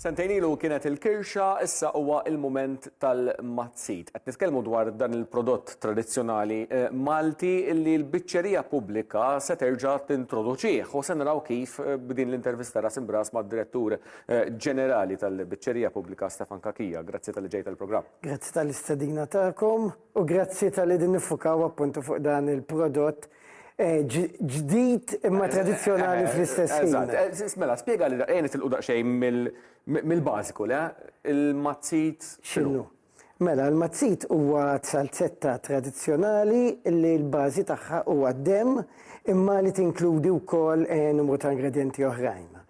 Sentejn ilu kienet il-kirxa, issa huwa il-mument tal-mazzit. Qed nitkellmu dwar dan il-prodott tradizzjonali Malti li l-biċċerija pubblika se terġa' tintroduċih u se naraw kif b'din l-intervista ras imbras mad-direttur ġenerali tal-biċċerija pubblika Stefan Kakija. Grazzi tal-li ġejt tal-programm. Grazzi tal-istedina tagħkom u grazzi tal-li din nifukaw appuntu fuq dan il-prodott ġdid imma tradizzjonali fl-istess ħin. Mela, spjega li għenet il-qudaq xejn mill-bażiku, le? Il-mazzit x'inhu? Mela, l-mazzit huwa salzetta tradizzjonali li l-bażi tagħha huwa d-demm imma li tinkludi wkoll numru ta' ingredienti oħrajn.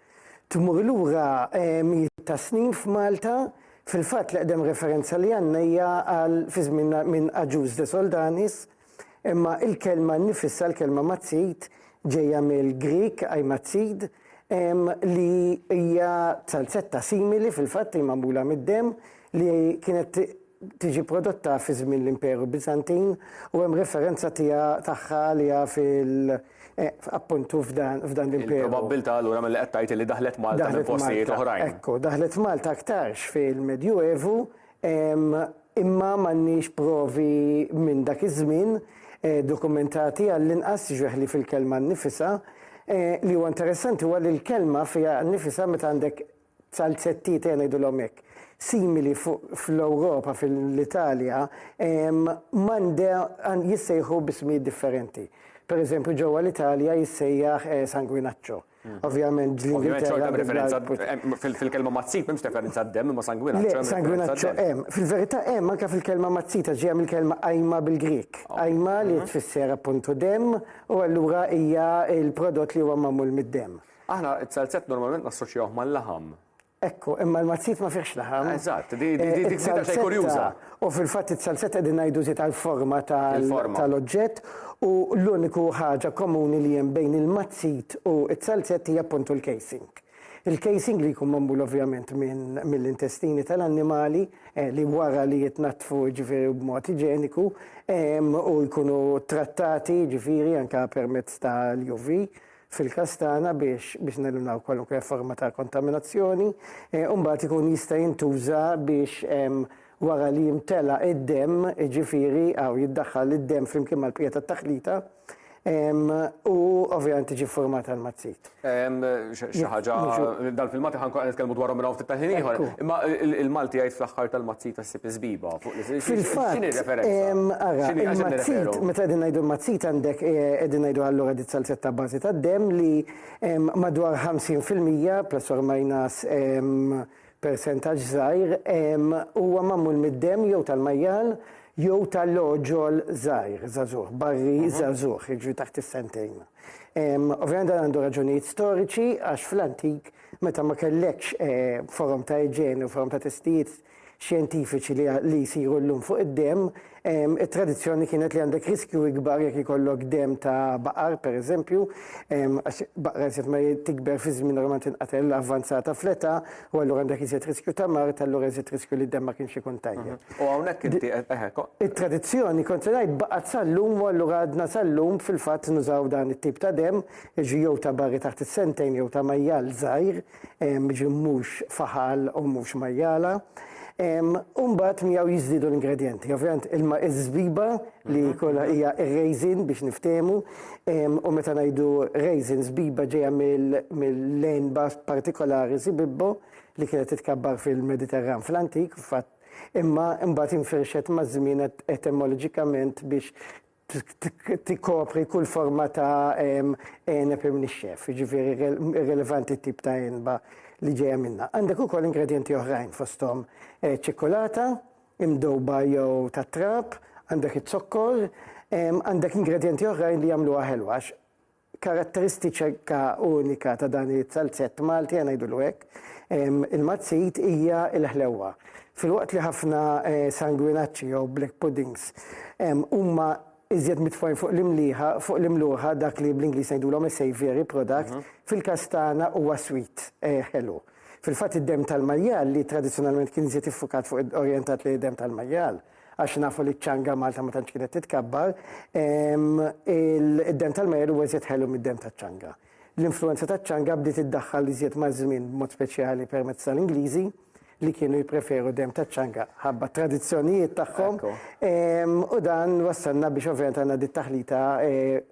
Tmur lura mijiet ta' snin f'Malta, fil-fatt li qdem referenza li għandna hija għal fi żmien minn Aġuż de Soldanis, imma il-kelma nifissa l-kelma mazzit ġejja mill-Grik ajmazzid li hija salzetta simili fil-fatt li magħmula mid-demm li kienet tiġi prodotta fi żmien l-Imperu Bizantin u hemm referenza tagħha li hija appuntu f'dan l-Imperu. Il-probabbiltà allura milli qed tgħid li daħlet Malta minn postijiet oħrajn. Ekku, daħlet Malta aktarx fil-Medjuevu imma m'għandniex provi minn dak iż-żmien dokumentati għall-inqas ġeħli fil-kelma nnifisha li huwa interessanti huwa li l-kelma fiha nnifisha meta għandek salzettiet ngħidulhom hekk simili fl-Ewropa fil-Italja jissejħu b'ismijiet differenti. Pereżempju ġewwa l-Italja jissejjaħ sanguinaccio. Ovvjament fil-kelma mazzit m'hemmx referenza d-demm imma sanguinaccio. Le, sanguinaccio hemm. Fil-verità hemm anke fil-kelma mazzita ġejja mill-kelma ajma bil-Grik. Ajma li tfisser appuntu demm u allura hija il-prodott li huwa magħmul mid-demm. Aħna t-salzett normalment nassoċjawh mal-laħam. Ekku, imma l-mazzit ma fiex laħam. Eżatt, di xejn kurjuża. U fil-fatt it-salzetta qegħdin ngħidu żied għall-forma tal-oġġett u l-uniku ħaġa komuni li hemm bejn il-mazzit u t-salzett hija appuntu l-casing. Il-casing li jkun magħmul ovvjament mill-intestini tal-annimali li wara li jitnattfu ġifieri b'mod iġeniku u jkunu trattati ġifieri anke permezz tal-UV fil-kastana biex nelunaw kwalunkwe forma ta' kontaminazzjoni, u mbagħad ikun jista' jintuża biex wara li jimtela id-demm ġifieri aw jiddaħħal id-demm flimkien mal-bqija tat-taħlita u ovvjament tiġi formata l-mazzit. Xi ħaġa dal-filmati ħankun nitkellmu dwarhom minn ftit taħin ieħor, imma il-Malti jgħid fl-aħħar tal-mazzit tas-sib żbiba fuq fil-fatt il-mazzit meta qegħdin ngħidu l-mazzit għandek qegħdin ngħidu allura di salsetta bażi tad-demm li madwar 50% plus or minus percentaġġ żgħir huwa magħmul mid-demm jew tal-majjal jew tal-loġol żgħir, żagħżugħ, barri żagħżugħ, jiġri taħt is-sentejn. Ovvjament dan għandu raġunijiet storiċi għax fl-antik meta ma kellekx forom ta' iġieni u forom ta' testijiet xjentifiċi li jsiru llum fuq id-demm, it-tradizzjoni kienet li għandek riskju ikbar jekk ikollok demm ta' baqar pereżempju, għax baqra jsiet ma tikber fi żmien normalment tinqatel avvanzata fl-età u allura għandek iżjed riskju ta' mart, allura iżjed riskju li d-demm ma kienx ikun tajjeb. U hawnhekk inti it-tradizzjoni kont ngħid baqgħet sal-lum u allura għadna sal-lum fil-fatt nużaw dan it-tip ta' demm, jiġi jew ta' barri taħt is-sentejn jew ta' majjal żgħir, jiġi mhux faħal u mhux majjala. Mbagħad miegħu jiżdiedu l-ingredienti. Ovvjament il-żbiba li kollha hija raisin biex niftehmu u meta ngħidu raisin żbiba ġejja mill-lejnba partikolari żibibbo li kienet titkabbar fil-Mediterran fl-antik imma mbagħad infirxet maż-żmien etimoloġikament biex tikkopri kull forma ta' enep imnixxef, jiġifieri irrelevanti t-tip ta' enba li ġejja minnha. Għandek ukoll ingredienti oħrajn fosthom ċikkolata, imdowba jew ta' trap, għandek it-zokkor, għandek ingredienti oħrajn li jagħmluha ħelwa. Karatteristika unika ta' dan it-salzett Malti ngħidulu hekk, il-mazzit hija l-ħlewwa. Filwaqt li ħafna sanguinacci jew black puddings huma iżjed mitfojn fuq l-imluħa dak li bl-Ingliż ngħidulhom savory product, fil-kastana huwa sweet ħelu. Fil-fatt id-demm tal-majjal li tradizzjonalment kien iżjed iffukat fuq orjentat li id-demm tal-majjal għax nafu li ċanga Malta ma tantx kienet titkabbar, id-demm tal-majjal huwa iżjed ħelu mid-demm taċ-ċanga. l-influenza taċ-ċanga bdiet iddaħħal iżjed ma' żmien b'mod speċjali permezz tal-Ingliżi li kienu jippreferu dem taċ-ċanga ħabba tradizzjonijiet tagħhom. U dan wassalna biex ovvjament għandna dit taħlita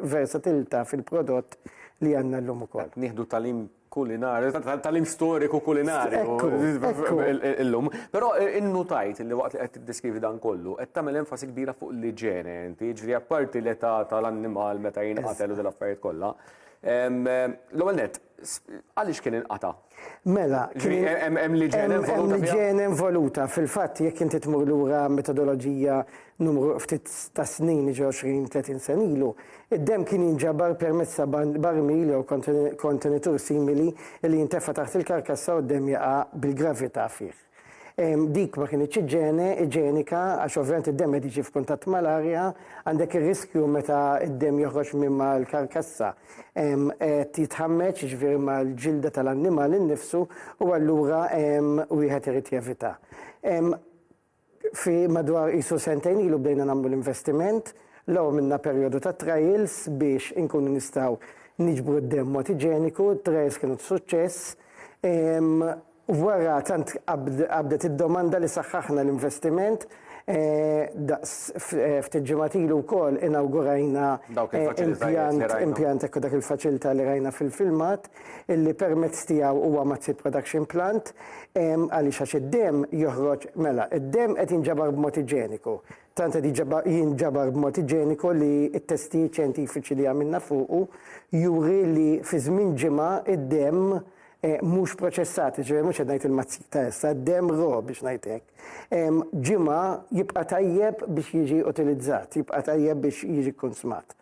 versatilità fil-prodott li għandna llum ukoll. Nieħdu talim kulinarju, talim storiku kulinarju illum. Però innutajt li waqt li qed tiddeskrivi dan kollu, qed tagħmel enfasi kbira fuq l-iġene inti, ġifieri apparti l-età tal-annimal meta jinqatel u dil-affarijiet kollha. L-ewwel nett, għaliex kien inqata'? Mela, hemm liġene involuta fiha? Hemm liġene involuta. Fil-fatt jekk inti tmur lura metodoloġija numru ftit ta' snin ġew 20-30 sen ilu, id-dem kien jinġabar permezz ta' barmil jew kontenitur simili li jintefa' taħt il-karkassa u d-dem jaqa' bil-gravità fih. Dik ma kienx iġenika għax ovvjament id-dem qed jiġi f'kuntatt mal-arja, għandek ir-riskju meta id-dem joħroġ minn mal-karkassa qed jitħammeġ jiġifieri mal-ġilda tal-annimal innifsu u allura wieħed irid jevita. Fi madwar qisu sentejn ilu bdejna nagħmlu l-investiment, l-ewwel minna perjodu ta' trials biex inkunu nistgħu niġbru d-dem mod iġeniku, trials kienu suċċess. Wara tant qabdet id-domanda li saħħaħna l-investiment, ftit ġimgħat ilu wkoll inawgurajna impjant ekku dak il-faċilità li rajna fil-filmat illi permezz tiegħu huwa Mazzit Production Plant għaliex għax id-dem joħroġ mela, id-dem qed jinġabar b'mod iġeniku. Tant qed jinġabar b'mod iġeniku li t-testijiet ċjentifiċi li għamilna fuqu juri li fi żmien ġimgħa id-dem mhux proċessati, ġifieri mhux qed ngħid il-mazzita issa, d-dem raw biex ngħidlek. Ġimgħa jibqa' tajjeb biex jiġi utilizzat, jibqa' tajjeb biex jiġi konsumat.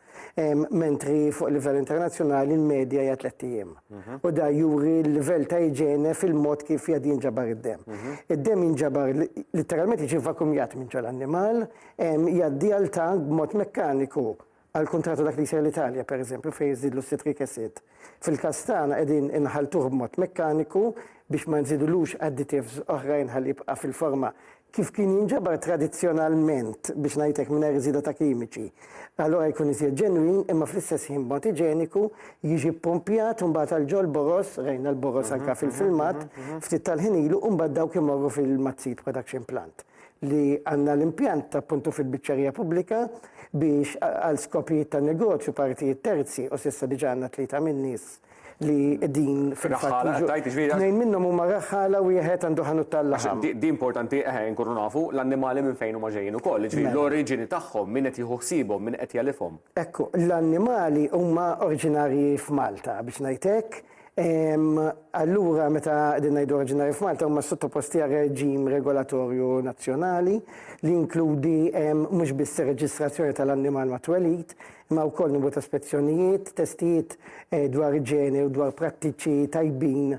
Mentri fuq livell internazzjonali l-medja hija 3 ijiem. U da juri l-livell ta' iġene fil-mod kif jgħid jinġabar id-dem. Id-dem jinġabar letteralment jiġi vakumjat minn ġol annimal, jgħaddi għal tank b'mod mekkaniku. Għal-kontrattu dak li jsir l-Italja, per eżempju, fejn jżidlu citric acid. Fil-kastana qegħdin inħaltuh b'mod mekkaniku biex ma nżidulux additives oħrajn ħalli jibqa' fil-forma kif kien jinġabar tradizzjonalment biex ngħidlek mingħajr iżida ta' kimiċi. Allura jkun iżjed ġenwin imma fl-istess ħin b'mod iġeniku jiġi ppumpjat u mbagħad għal-ġol boros, rejna l-boros anke fil-filmat, ftit tal-ħin ilu u mbagħad dawk imorru fil-Mazzit Production Plant li għandna l-impjant appuntu fil-biċċerija pubblika biex għal skopijiet ta' negozju partijiet terzi u s'issa diġà għandna 3 min-nies li din fil-fatt. Tnejn minnhom huma raħħala u wieħed għandu ħanut tal-laħam. Di importanti nkunu nafu l-annimali minn fejn huma ġejjin ukoll, ġifieri l-oriġini tagħhom min qed jieħu ħsiebhom, min qed jalifhom. Ekku, l-annimali huma oriġinarji f'Malta biex ngħidlek. Allura meta qegħdin ngħidu oriġinarji f'Malta huma sottoposti għal reġim regolatorju nazzjonali li inkludi mhux biss ir-reġistrazzjoni tal-annimal ma' twelid, imma wkoll numru ta' spezzjonijiet, testijiet dwar iġene u dwar prattiċi tajbin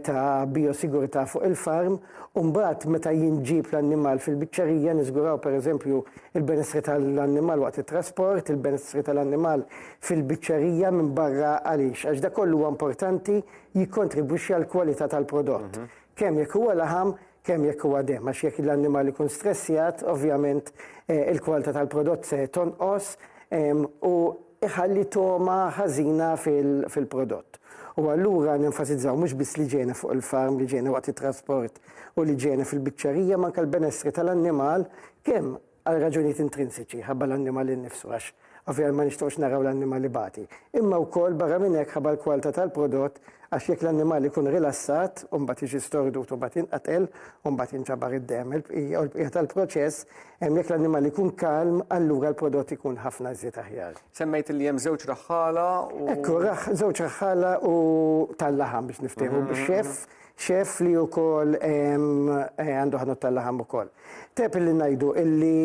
ta' biosigurtà fuq il-farm, u mbagħad meta jinġib l-annimal fil-biċċerija niżguraw pereżempju il-benessri tal-annimal waqt it-trasport, il-benessri tal-annimal fil-biċċerija minn barra għaliex għax dak kollu huwa importanti jikkontribwixxi għall kwalità tal-prodott. Kemm jekk huwa laħam, kemm jekk huwa dem, għax jekk l-annimal ikun stressjat, ovvjament il-kwalità tal-prodott se tonqos u iħalli toma ħażina fil-prodott. U allura nenfasizzaw mhux biss l-iġene fuq il-farm, l-iġene waqt it-trasport u l-iġene fil-biċċerija ma l-benessri tal-annimal kemm għal raġunijiet intrinsiċi ħabba l-annimal innifsu għax ovvjament ma nixtiequx naraw l-annimali bagħti. Imma wkoll barra minn hekk ħabba l-kwalità tal-prodott għax jekk l-annimal ikun rilassat u mbagħad jiġi stordut u mbagħad jinqatel u mbagħad jinġabar id-dem il-bqija tal-proċess, jekk l-annimal ikun kalm, allura l-prodott ikun ħafna iżjed aħjar. Semmejt li hemm żewġ raħħala u. Ekku, żewġ raħħala u tal-laħam biex niftehmu xef li wkoll għandu ħanut tal-laħam ukoll. Tep li ngħidu illi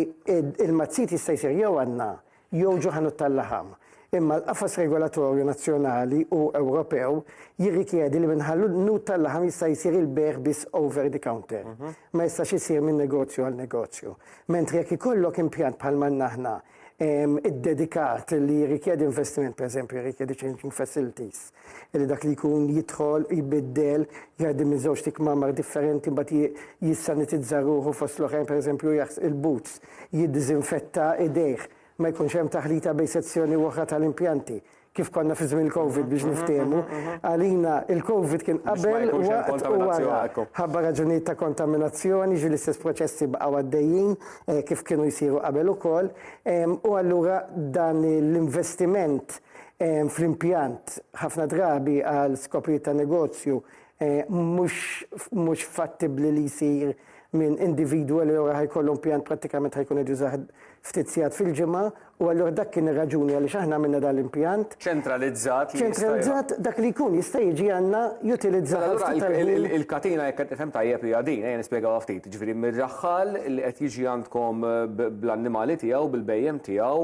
il-mazzit jista' jsir jew għandna jew ġu ħanut tal-laħam. Imma l-qafas regolatorju nazzjonali u Ewropew jirrikjedi li minħallu n-nut tal-laħam jista' jsir il-beħ biss over the counter. Ma jistax isir minn negozju għal negozju. Mentri jekk ikollok impjant bħal manna aħna id-dedikat li jirrikjedi investiment, per eżempju, jirrikjedi changing facilities, li dak li jkun jidħol, jibiddel, jgħaddi minn żewġ tikmamar differenti, mbagħad jissanitizza ruħu fost l-oħrajn, per eżempju, il-boots, jiddiżinfetta idejh, ma jkunx hemm taħlita bejn sezzjoni oħra tal-impjanti. kif konna fi żmien il-Covid biex niftehmu. Għalina il-Covid kien qabel waqt u wara. Ħabba raġunijiet ta' kontaminazzjoni, ġi l-istess proċessi baqgħu għaddejjin kif kienu jsiru qabel ukoll. U allura dan l-investiment fl-impjant ħafna drabi għal skopijiet ta' negozju mhux fattibbli li jsir minn individwu li ora ħajkollu impjant prattikament ħajkun jużah ftit sigħat fil-ġimgħa u allura dak kien ir-raġuni għaliex aħna minna dal-impjant. Ċentralizzat. Ċentralizzat dak li jkun jista' jiġi għandna jutilizzat. Il-katina jekk qed tifhem tajjeb hija din, ejja nispjegaw ftit. Ġifieri mir-raħħal li qed jiġi għandkom bl-annimali tiegħu, bil-bejjem tiegħu,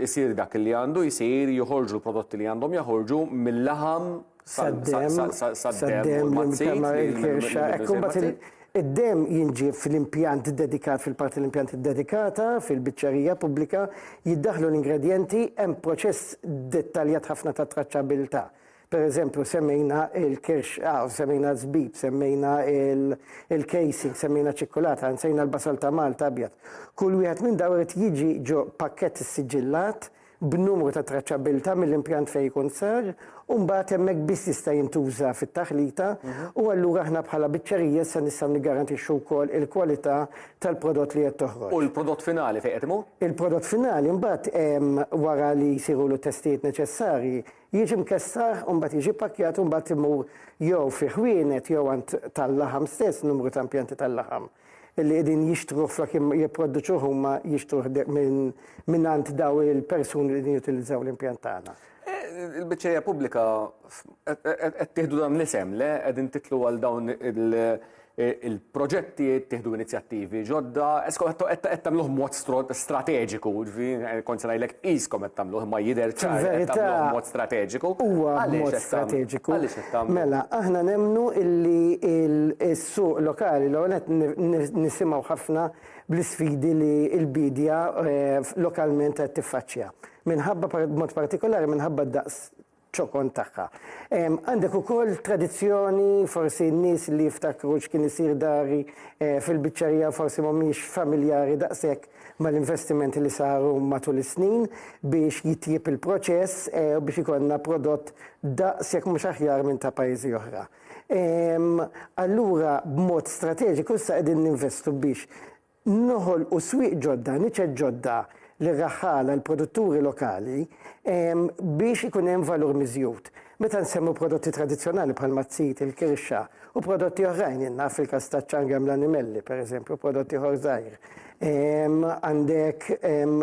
isir dak li għandu jsir joħorġu l-prodotti li għandhom joħorġu mill-laħam sad-dem il-kirxa. Id-dem jinġi fil-impjant dedikat, fil-parti l-impjant dedikata, fil-biċċerija pubblika, jiddaħlu l-ingredienti, hemm proċess dettaljat ħafna ta' traċċabilità. Per eżempju, semmejna il-kirx, semmejna żbib, semmejna il-casing, semmejna ċikkolata, nsejna l-basal ta' Malta abjad. Kull wieħed minn dawn irid jiġi ġo pakkett is-siġillat b'numru ta' traċċabilità mill-impjant fejn jkun sar, u mbagħad hemmhekk biss jista' jintuża fit-taħlita u allura aħna bħala biċċerija se nistgħu niggarantixxu wkoll il-kwalità tal-prodott li qed toħroġ. U l-prodott finali fejn qed imur? Il-prodott finali mbagħad wara li jsiru lu testijiet neċessarji jiġi mkessar u mbagħad jiġi pakkjat u mbagħad imur jew fi ħwienet jew għand tal-laħam stess, numru ta' impjanti tal-laħam illi qegħdin jixtru flok jipproduċu huma jixtru minn għand daw il-persuni li jutilizzaw l-impjant tagħna. Il-biċċerija pubblika qed tieħdu dan l-isem le qegħdin titlu għal dawn il-proġetti tieħdu inizjattivi ġodda, qed tagħmluh mod strateġiku, kont se ngħidlek qiskom qed tagħmluh imma jidher ċar qed tagħmluh mod strateġiku. Huwa mod strateġiku. Mela, aħna nemmnu illi s-suq lokali l qed nisimgħu ħafna bl-isfidi li l-bidja lokalment qed tiffaċċja. Minħabba mod partikolari minħabba d-daqs ċokon tagħha. Għandek ukoll tradizzjoni, forsi n-nies li jiftakru x'kien isir dari fil-biċċerija forsi mhumiex familjari daqshekk mal-investimenti li saru matul is-snin biex jitjieb il-proċess u biex ikollna prodott daqshekk mhux aħjar minn ta' pajjiżi oħra. Allura b'mod strateġiku issa qegħdin ninvestu biex noħolqu swieq ġodda, niċċ ġodda l-raħħala l-produtturi lokali biex ikun hemm valur miżjud. Meta nsemmu prodotti tradizzjonali bħal mazzit, il-kirxa u prodotti oħrajn jenna fil-każ taċ-ċangam l-animelli, pereżempju, prodotti ħorżajr. Għandek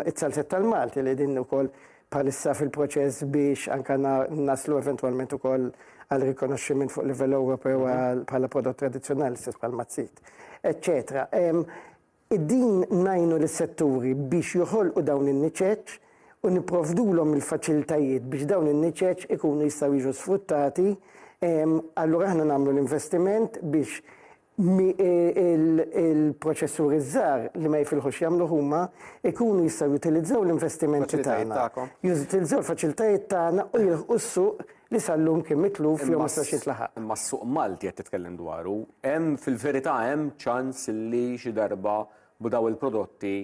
it-salset tal-Malti li din ukoll bħalissa fil-proċess biex anke naslu eventwalment ukoll għal rikonoxximent fuq livell Ewropew bħala prodott tradizzjonali stess bħal mazzit, eċċetera. Id-din najnu l-setturi biex joħolqu dawn in-niċeċ u niprovdulhom il-faċilitajiet biex dawn in-niċeċ ikunu jistgħu jiġu sfruttati, allura aħna nagħmlu l-investiment biex il-proċessuri żgħar li ma jfilħux jagħmlu huma ikunu jistgħu jutilizzaw l-investimenti tagħna. Jutilizzaw l-faċilitajiet tagħna u jilħqu s-suq li sallum kien mitluf jew ma stax jitlaħaq. Imma s-suq Malti qed titkellem dwaru, hemm fil-verità hemm ċans li xi darba b'daw il-prodotti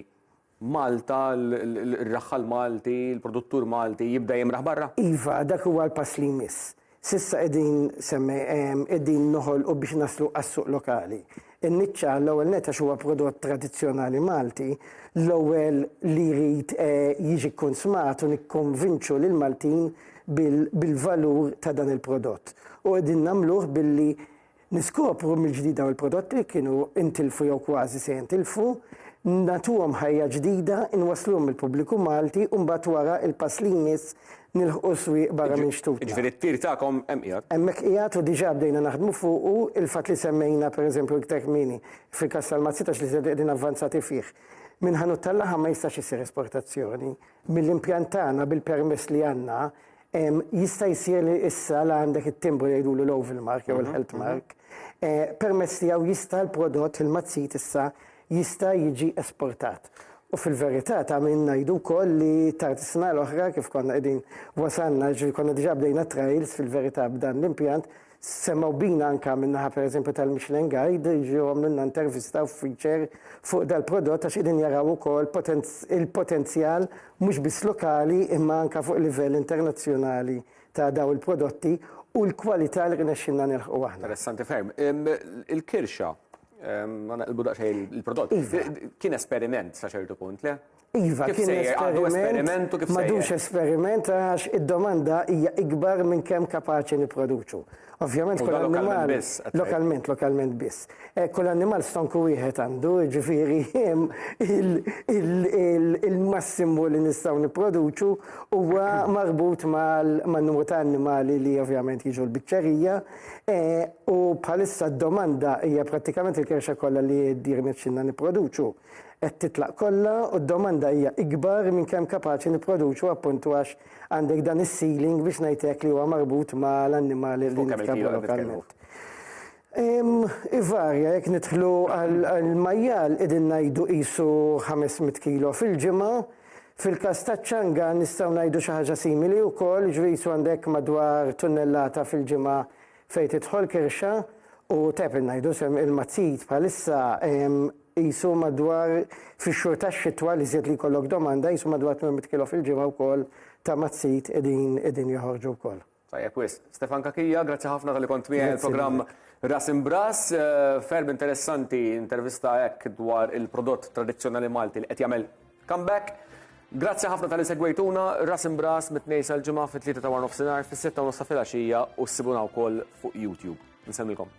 Malta, il-raħħal Malti, il-produttur Malti jibda jimraħ barra? Iva, dak huwa l-pass li jmiss. Sissa qegħdin noħolqu biex naslu għas-suq lokali. In-niċċa l-ewwel netta huwa prodott tradizzjonali Malti, l-ewwel li jrid jiġi konsumat u nikkonvinċu lil Maltin bil-valur ta' dan il-prodott. U qegħdin nagħmluh billi niskopru mill-ġdida u l-prodotti kienu intilfu jew kważi se jintilfu, natuhom ħajja ġdida, inwaslhom il-pubbliku Malti u mbagħad wara il-pass li jmiss nilħqu swieq barra minn xtutna. Ġifieri t-tir tagħkom hemm qiegħed. Hemmhekk qiegħed u diġà bdejna naħdmu fuqu il-fatt li semmejna pereżempju iktar kmieni fil-każ tal-mazzitax li qegħdin avvanzati fih. Minħanut tal-laħam ma jistax isir esportazzjoni. Mill-impjant tagħna bil-permess li għandna jista' jsir li issa la għandek it-timbru jgħidulu l-oval mark jew il-health mark. Permezz tiegħu jista' l-prodott il-mazzit issa jista' jiġi esportat. U fil-verità ta' minn ngħidu wkoll li tard is-sena l-oħra kif konna qegħdin wasalna konna diġà bdejna trails fil-verità b'dan l-impjant semmaw bina anka minnaħa per eżempju tal-Michelin Guide ġew għamlunna intervista u feature fuq dal-prodott għax qegħdin jaraw ukoll il-potenzjal mhux biss lokali imma anka fuq livell internazzjonali ta' daw il-prodotti u l-kwalità li rnexxinna nilħqu aħna. Interessanti ferm. Il-kirxa, ma naqilbu daqsxejn il-prodott, kien esperiment sa ċertu punt, le? Iva, kien esperiment, madux esperiment għax id-domanda hija ikbar minn kemm kapaċi nipproduċu. Ovvjament kull animal lokalment biss. Kull animal stonku wieħed għandu, ġifieri il-massimu li nistgħu nipproduċu huwa marbut man-numru ta' annimali li ovvjament jiġu l-biċċerija u bħalissa d-domanda hija prattikament il-kirxa kollha li ddir nixxinna nipproduċu. Qed titlaq kollha u d-domanda hija ikbar minn kemm kapaċi nipproduċu appuntu għax għandek dan is-ceiling biex ngħidlek li huwa marbut mal-annimali li nitkellmu lokalment. Ivarja jekk nidħlu għall-majjal qegħdin ngħidu qisu 500 kilo fil-ġimgħa. Fil-każ taċ-ċanga nistgħu ngħidu xi ħaġa simili wkoll, ġifieri għandek madwar tunnellata fil-ġimgħa fejn tidħol kirxa u tepil ngħidu il-mazzit bħalissa jisu madwar fix-xhur tax-xitwa li żied li jkollok domanda jisu madwar 800 kilo fil-ġimgħa wkoll ta' mazzit qegħdin joħorġu wkoll. Tajjeb wis. Stefan Kakija, grazzi ħafna tal-li kont miegħi il-programm Ras Imbras. Ferm interessanti intervista hekk dwar il-prodott tradizzjonali Malti li qed jagħmel comeback. Grazzi ħafna tal-li segwejtuna Ras Imbras mit-tnejn sal-ġimgħa fit-3 ta' nofsinhar fis-6 ta' filgħaxija u ssibuna wkoll fuq YouTube. Nsemmilkom.